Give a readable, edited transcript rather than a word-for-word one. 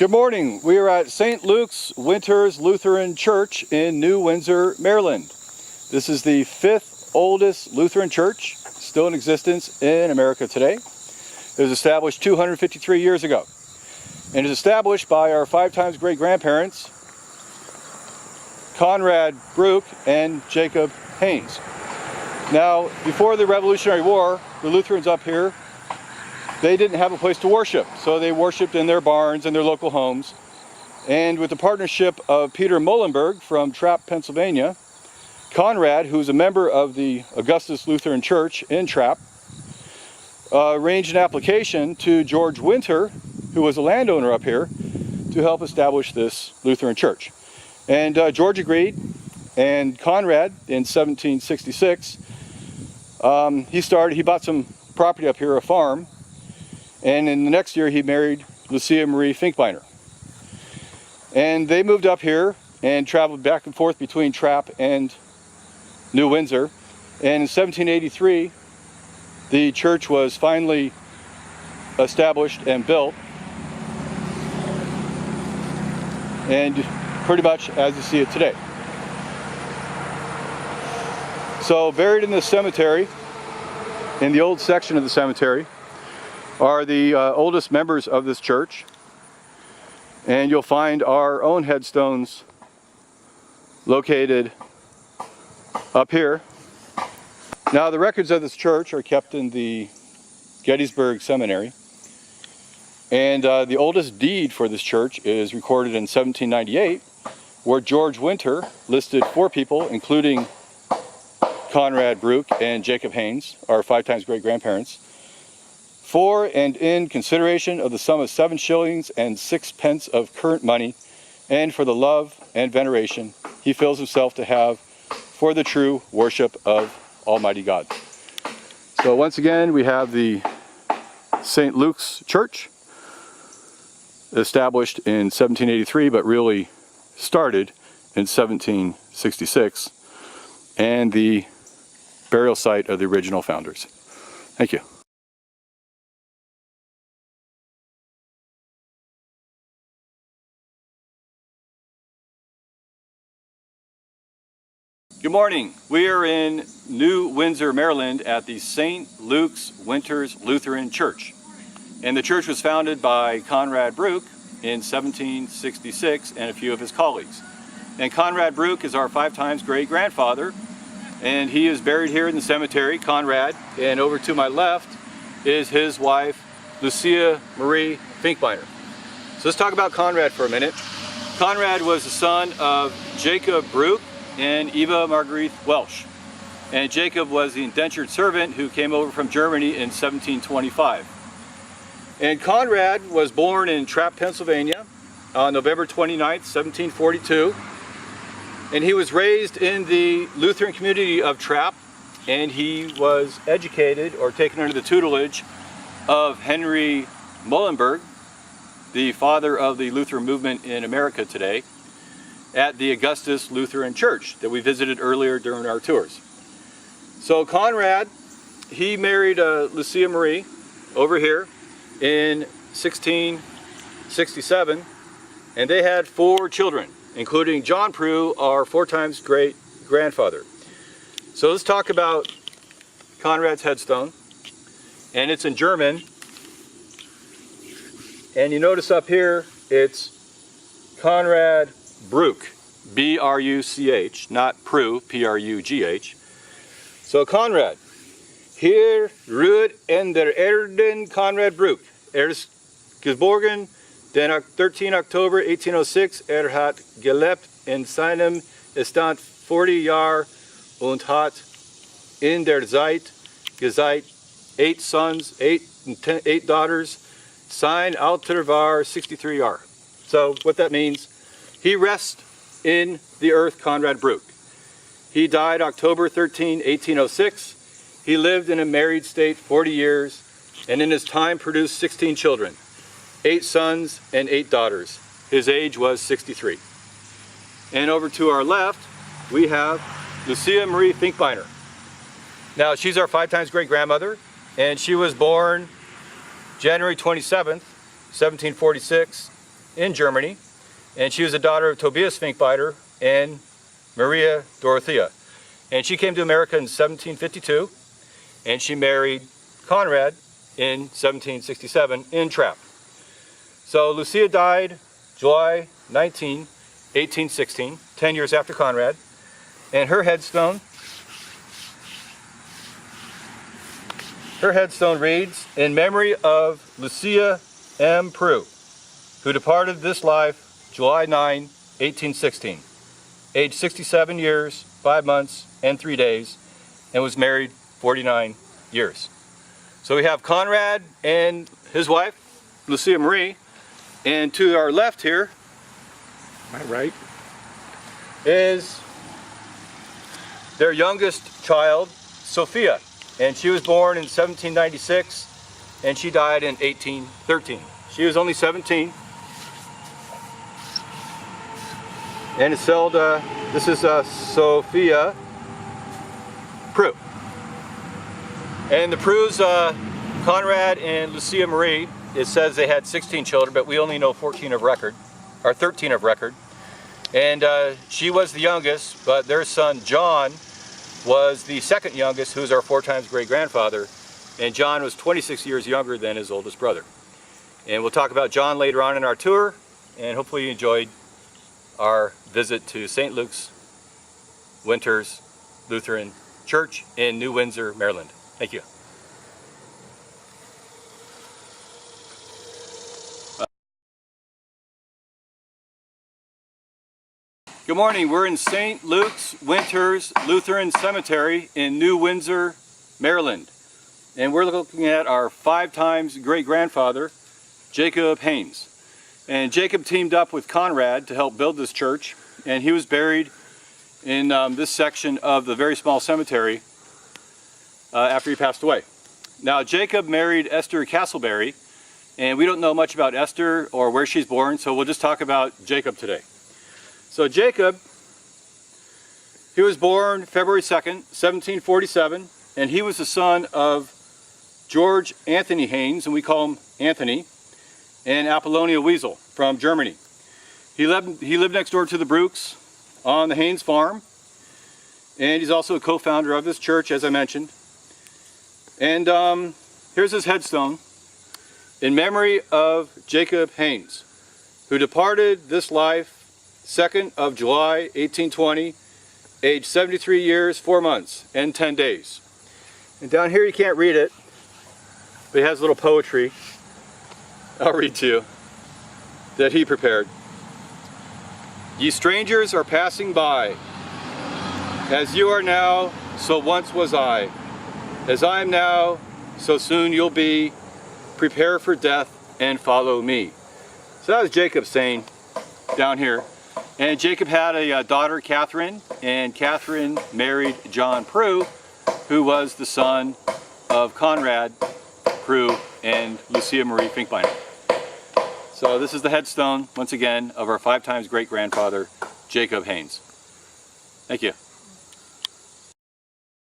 Good morning. We are at St. Luke's Winter's Lutheran Church in New Windsor, Maryland. This is the 5th oldest Lutheran church still in existence in America today. It was established 253 years ago and is established by our 5 times great-grandparents, Conrad Bruch and Jacob Haynes. Now, before the Revolutionary War, the Lutherans up here, they didn't have a place to worship, so they worshiped in their barns and their local homes. And with the partnership of Peter Muhlenberg from Trapp, Pennsylvania, Conrad, who's a member of the Augustus Lutheran Church in Trapp, arranged an application to George Winter, who was a landowner up here, to help establish this Lutheran church. And George agreed, and Conrad, in 1766, he bought some property up here, a farm, and in the next year he married Lucia Marie Finkbeiner. And they moved up here and traveled back and forth between Trapp and New Windsor. And in 1783, the church was finally established and built. And pretty much as you see it today. So buried in this cemetery, in the old section of the cemetery, are the oldest members of this church. And you'll find our own headstones located up here. Now, the records of this church are kept in the Gettysburg Seminary. And the oldest deed for this church is recorded in 1798, where George Winter listed 4 people, including Conrad Bruch and Jacob Haynes, our 5 times great-grandparents, for and in consideration of the sum of 7 shillings and 6 pence of current money, and for the love and veneration he feels himself to have for the true worship of Almighty God. So once again, we have the St. Luke's Church, established in 1783, but really started in 1766, and the burial site of the original founders. Thank you. Good morning. We are in New Windsor, Maryland at the St. Luke's Winter's Lutheran Church. And the church was founded by Conrad Bruch in 1766 and a few of his colleagues. And Conrad Bruch is our 5 times great-grandfather, and he is buried here in the cemetery, Conrad. And over to my left is his wife, Lucia Marie Finkbeiner. So let's talk about Conrad for a minute. Conrad was the son of Jacob Bruch and Eva Marguerite Welsh. And Jacob was the indentured servant who came over from Germany in 1725. And Conrad was born in Trapp, Pennsylvania on November 29th, 1742. And he was raised in the Lutheran community of Trapp, and he was educated or taken under the tutelage of Henry Muhlenberg, the father of the Lutheran movement in America today, at the Augustus Lutheran Church that we visited earlier during our tours. So Conrad, he married Lucia Marie over here in 1667, and they had 4 children, including John Prugh, our 4 times great-grandfather. So let's talk about Conrad's headstone, and it's in German. And you notice up here, it's Conrad Bruch, B-R-U-C-H, not Prugh, P-R-U-G-H. So Conrad, hier ruht in der Erden Conrad Bruch. Ist geboren den 13. Oktober 1806. Hat gelebt in seinem Stand 40 Jahre und hat in der Zeit gesagt 8 sons, 8 daughters. Sein Alter war 63 Jahre. So what that means, he rests in the earth, Conrad Bruch. He died October 13, 1806. He lived in a married state 40 years, and in his time produced 16 children, 8 sons and 8 daughters. His age was 63. And over to our left, we have Lucia Marie Finkbeiner. Now, she's our 5 times great-grandmother, and she was born January 27th, 1746, in Germany, and she was the daughter of Tobias Finkbeiner and Maria Dorothea. And she came to America in 1752, and she married Conrad in 1767 in Trapp. So Lucia died July 19, 1816, 10 years after Conrad, and her headstone reads, "In memory of Lucia M. Prugh, who departed this life July 9, 1816, aged 67 years, 5 months, and 3 days, and was married 49 years." So we have Conrad and his wife, Lucia Marie, and to our left here, my right, is their youngest child, Sophia, and she was born in 1796, and she died in 1813. She was only 17, and it's spelled, this is Sophia Prugh. And the Prughs, Conrad and Lucia Marie, it says they had 16 children, but we only know 13 of record. And she was the youngest, but their son John was the second youngest, who's our 4 times great-grandfather, and John was 26 years younger than his oldest brother. And we'll talk about John later on in our tour, and hopefully you enjoyed our visit to St. Luke's Winters Lutheran Church in New Windsor, Maryland. Thank you. Good morning. We're in St. Luke's Winters Lutheran Cemetery in New Windsor, Maryland. And we're looking at our 5 times great-grandfather, Jacob Haynes. And Jacob teamed up with Conrad to help build this church, and he was buried in this section of the very small cemetery after he passed away. Now, Jacob married Esther Castleberry, and we don't know much about Esther or where she's born, so we'll just talk about Jacob today. So Jacob, he was born February 2nd, 1747, and he was the son of George Anthony Haynes, and we call him Anthony, and Apollonia Wiesel from Germany. He lived next door to the Bruchs on the Haynes farm, and he's also a co-founder of this church, as I mentioned. And here's his headstone, "In memory of Jacob Haynes, who departed this life 2nd of July, 1820, aged 73 years, 4 months, and 10 days. And down here you can't read it, but it has a little poetry. I'll read to you, that he prepared. "Ye strangers are passing by. As you are now, so once was I. As I am now, so soon you'll be. Prepare for death and follow me." So that was Jacob saying down here. And Jacob had a daughter, Catherine, and Catherine married John Prugh, who was the son of Conrad Prugh and Lucia Marie Finkbeiner. So this is the headstone, once again, of our 5 times great-grandfather, Jacob Haynes. Thank you.